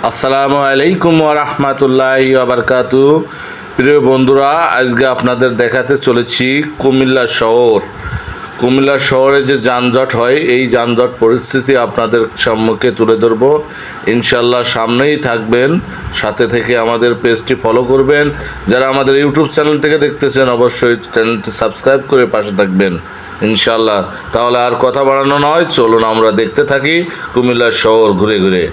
আসসালামু আলাইকুম ওয়া রাহমাতুল্লাহি ওয়া বারাকাতুহু। প্রিয় বন্ধুরা, আজকে আপনাদের দেখাতে চলেছি কুমিল্লা শহর। কুমিল্লা শহরে যে যানজট হয়, এই যানজট পরিস্থিতি আপনাদের সম্মুখে তুলে ধরব। ইনশাল্লাহ সামনেই থাকবেন, সাথে থেকে আমাদের পেজটি ফলো করবেন। যারা আমাদের ইউটিউব চ্যানেল থেকে দেখতেছেন, অবশ্যই চ্যানেলটি সাবস্ক্রাইব করে পাশে থাকবেন ইনশাল্লাহ। তাহলে আর কথা বাড়ানো নয়, চলুন আমরা দেখতে থাকি কুমিল্লা শহর ঘুরে ঘুরে।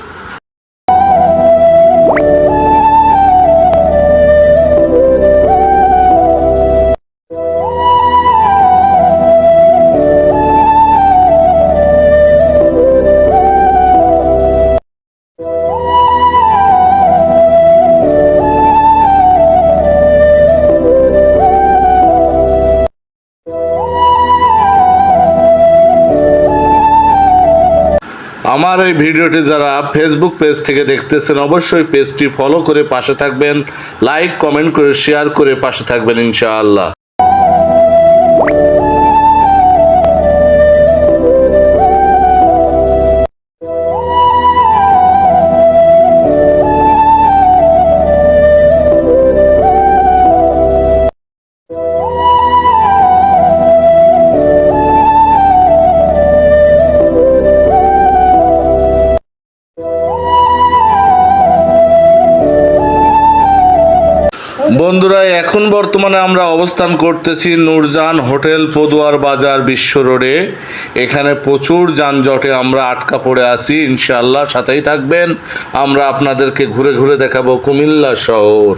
আমার এই ভিডিওটি যারা ফেসবুক পেজ থেকে দেখতেছেন, অবশ্যই পেজটি ফলো করে পাশে থাকবেন, লাইক কমেন্ট করে শেয়ার করে পাশে থাকবেন ইনশাআল্লাহ। বন্ধুরা, এখন বর্তমানে আমরা অবস্থান করতেছি নূরজাহান হোটেল, পদুয়ার বাজার, বিশ্ব রোডে। এখানে প্রচুর যানজটে আমরা আটকা পড়ে আছি। ইনশাআল্লাহ সাথেই থাকবেন, আমরা আপনাদেরকে ঘুরে ঘুরে দেখাবো কুমিল্লা শহর।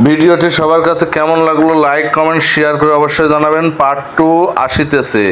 ভিডিওটি সবার কাছে কেমন লাগলো লাইক কমেন্ট শেয়ার করে অবশ্যই জানাবেন। পার্ট 2 আসিতেছে।